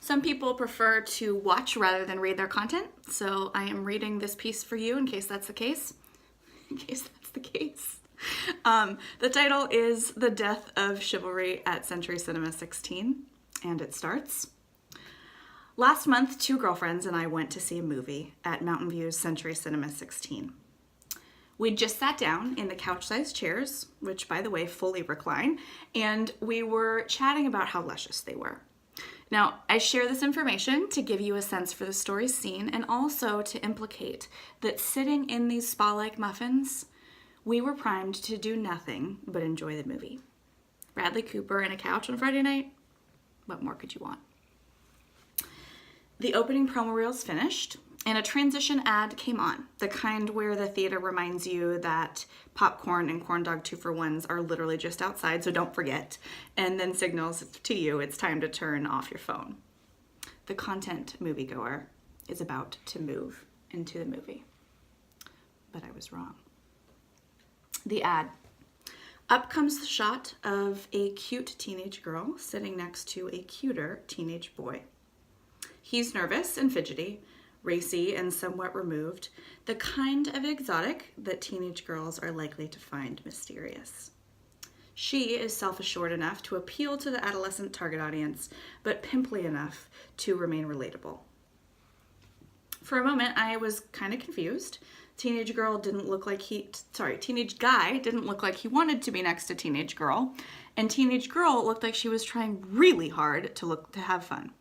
Some people prefer to watch rather than read their content, so I am reading this piece for you in case that's the case. The title is The Death of Chivalry at Century Cinema 16, and it starts. Last month, 2 girlfriends and I went to see a movie at Mountain View's Century Cinema 16. We'd just sat down in the couch-sized chairs, which, by the way, fully recline, and we were chatting about how luscious they were. Now, I share this information to give you a sense for the story's scene and also to implicate that sitting in these spa-like muffins, we were primed to do nothing but enjoy the movie. Bradley Cooper and a couch on Friday night? What more could you want? The opening promo reels finished, and a transition ad came on, the kind where the theater reminds you that popcorn and corn dog 2-for-1s are literally just outside, so don't forget, and then signals to you it's time to turn off your phone. The content moviegoer is about to move into the movie. But I was wrong. The ad. Up comes the shot of a cute teenage girl sitting next to a cuter teenage boy. He's nervous and fidgety, racy and somewhat removed, the kind of exotic that teenage girls are likely to find mysterious. She is self-assured enough to appeal to the adolescent target audience, but pimply enough to remain relatable. For a moment, I was kind of confused. Teenage guy didn't look like he wanted to be next to teenage girl, and teenage girl looked like she was trying really hard to have fun.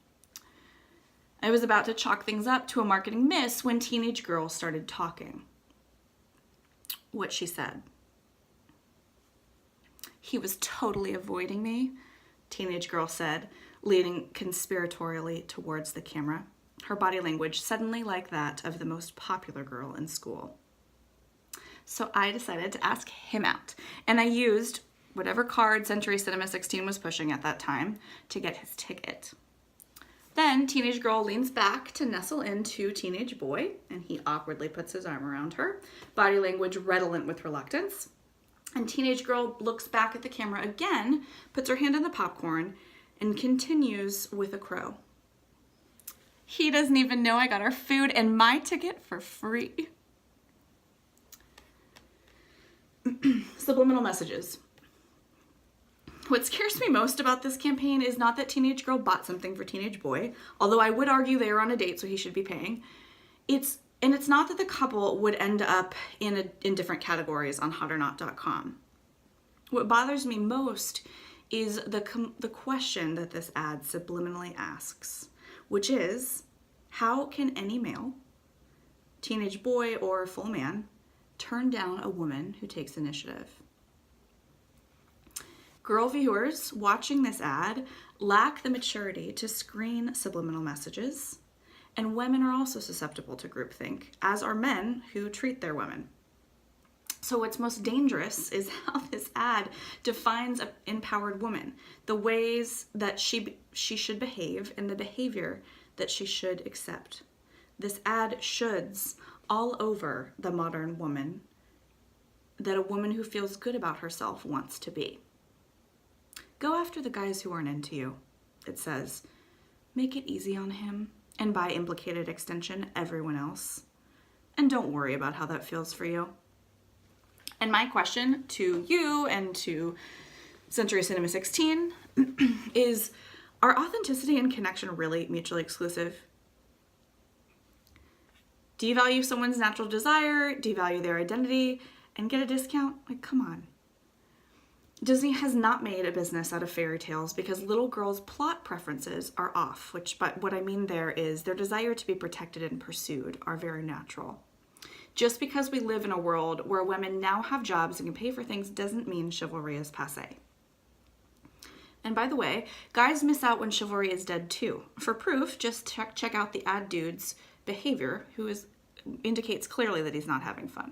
I was about to chalk things up to a marketing miss when teenage girl started talking. What she said. He was totally avoiding me, teenage girl said, leaning conspiratorially towards the camera, her body language suddenly like that of the most popular girl in school. So I decided to ask him out, and I used whatever card Century Cinema 16 was pushing at that time to get his ticket. Then teenage girl leans back to nestle into teenage boy, and he awkwardly puts his arm around her, body language redolent with reluctance. And teenage girl looks back at the camera again, puts her hand on the popcorn, and continues with a crow. He doesn't even know I got our food and my ticket for free. Subliminal messages. What scares me most about this campaign is not that teenage girl bought something for teenage boy, although I would argue they are on a date, so he should be paying. It's not that the couple would end up in different categories on hotornot.com. What bothers me most is the question that this ad subliminally asks, which is, how can any male, teenage boy or full man, turn down a woman who takes initiative? Girl viewers watching this ad lack the maturity to screen subliminal messages, and women are also susceptible to groupthink, as are men who treat their women. So what's most dangerous is how this ad defines an empowered woman, the ways that she should behave, and the behavior that she should accept. This ad shoulds all over the modern woman that a woman who feels good about herself wants to be. Go after the guys who aren't into you, it says. Make it easy on him, and by implicated extension, everyone else. And don't worry about how that feels for you. And my question to you and to Century Cinema 16 is, are authenticity and connection really mutually exclusive? Devalue someone's natural desire, devalue their identity, and get a discount? Like, come on. Disney has not made a business out of fairy tales because little girls' plot preferences are off, but what I mean there is their desire to be protected and pursued are very natural. Just because we live in a world where women now have jobs and can pay for things doesn't mean chivalry is passé. And by the way, guys miss out when chivalry is dead too. For proof, just check out the ad dude's behavior, who indicates clearly that he's not having fun.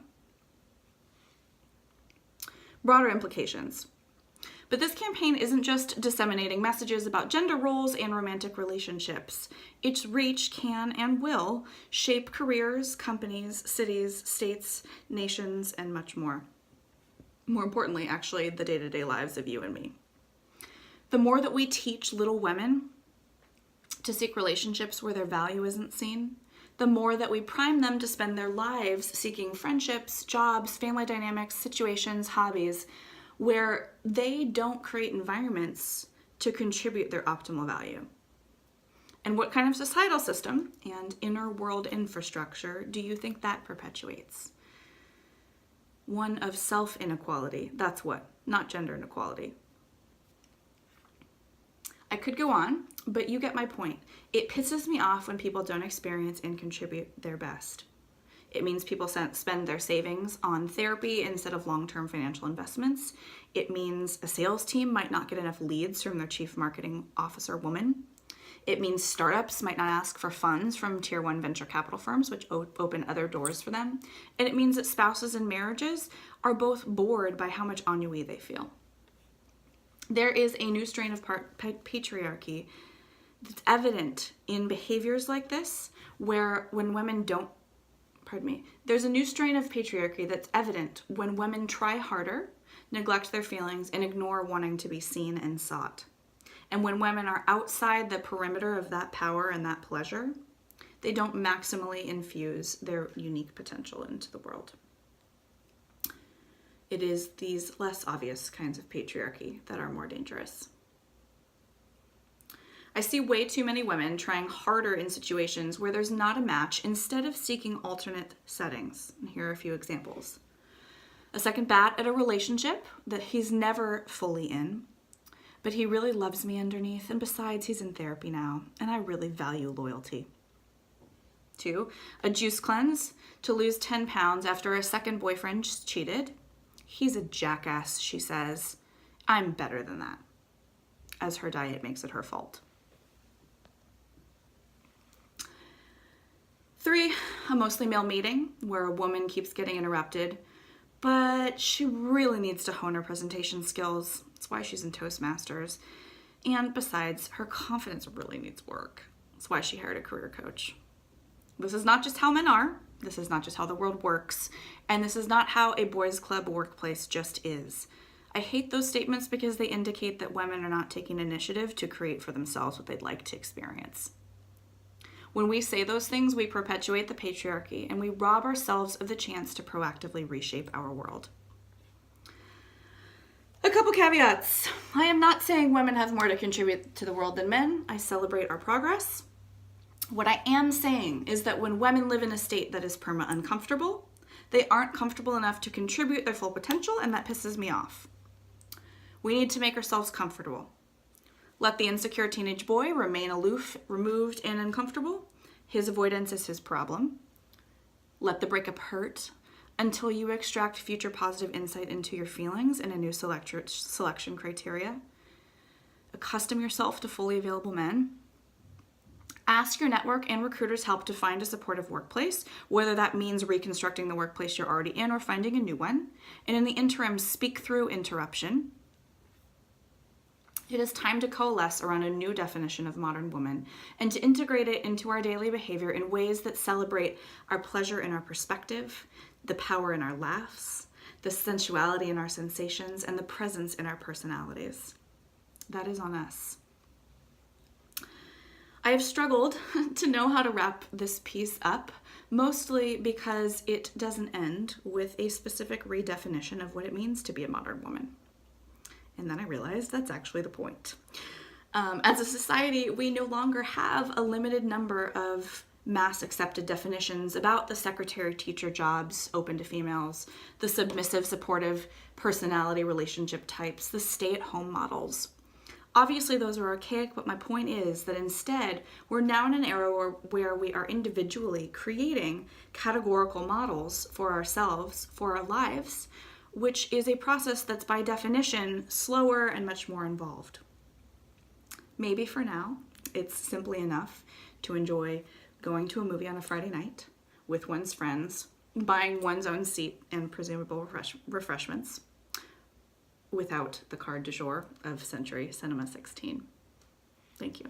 Broader implications. But this campaign isn't just disseminating messages about gender roles and romantic relationships. Its reach can and will shape careers, companies, cities, states, nations, and much more. More importantly, actually, the day-to-day lives of you and me. The more that we teach little women to seek relationships where their value isn't seen, the more that we prime them to spend their lives seeking friendships, jobs, family dynamics, situations, hobbies, where they don't create environments to contribute their optimal value. And what kind of societal system and inner world infrastructure do you think that perpetuates? One of self-inequality. That's what, not gender inequality. I could go on, but you get my point. It pisses me off when people don't experience and contribute their best. It means people spend their savings on therapy instead of long-term financial investments. It means a sales team might not get enough leads from their chief marketing officer woman. It means startups might not ask for funds from tier 1 venture capital firms, which open other doors for them. And it means that spouses in marriages are both bored by how much ennui they feel. There is a new strain of patriarchy that's evident in behaviors like this, where when women don't, there's a new strain of patriarchy that's evident when women try harder, neglect their feelings, and ignore wanting to be seen and sought. And when women are outside the perimeter of that power and that pleasure, they don't maximally infuse their unique potential into the world. It is these less obvious kinds of patriarchy that are more dangerous. I see way too many women trying harder in situations where there's not a match instead of seeking alternate settings. And here are a few examples. A second bat at a relationship that he's never fully in, but he really loves me underneath, and besides, he's in therapy now, and I really value loyalty. 2, a juice cleanse to lose 10 pounds after a second boyfriend cheated. He's a jackass, she says. I'm better than that, as her diet makes it her fault. 3, a mostly male meeting where a woman keeps getting interrupted, but she really needs to hone her presentation skills. That's why she's in Toastmasters. And besides, her confidence really needs work. That's why she hired a career coach. This is not just how men are. This is not just how the world works. And this is not how a boys' club workplace just is. I hate those statements because they indicate that women are not taking initiative to create for themselves what they'd like to experience. When we say those things, we perpetuate the patriarchy and we rob ourselves of the chance to proactively reshape our world. A couple caveats. I am not saying women have more to contribute to the world than men. I celebrate our progress. What I am saying is that when women live in a state that is uncomfortable, they aren't comfortable enough to contribute their full potential, and that pisses me off. We need to make ourselves comfortable. Let the insecure teenage boy remain aloof, removed, and uncomfortable. His avoidance is his problem. Let the breakup hurt until you extract future positive insight into your feelings and a new selection criteria. Accustom yourself to fully available men. Ask your network and recruiters' help to find a supportive workplace, whether that means reconstructing the workplace you're already in or finding a new one. And in the interim, speak through interruption. It is time to coalesce around a new definition of modern woman and to integrate it into our daily behavior in ways that celebrate our pleasure in our perspective, the power in our laughs, the sensuality in our sensations, and the presence in our personalities. That is on us. I have struggled to know how to wrap this piece up, mostly because it doesn't end with a specific redefinition of what it means to be a modern woman. And then I realized that's actually the point. As a society, we no longer have a limited number of mass accepted definitions about the secretary-teacher jobs open to females, the submissive, supportive personality relationship types, the stay-at-home models. Obviously, those are archaic, but my point is that instead, we're now in an era where we are individually creating categorical models for ourselves, for our lives, which is a process that's by definition slower and much more involved. Maybe for now, it's simply enough to enjoy going to a movie on a Friday night with one's friends, buying one's own seat and presumable refreshments, without the carte du jour of Century Cinema 16. Thank you.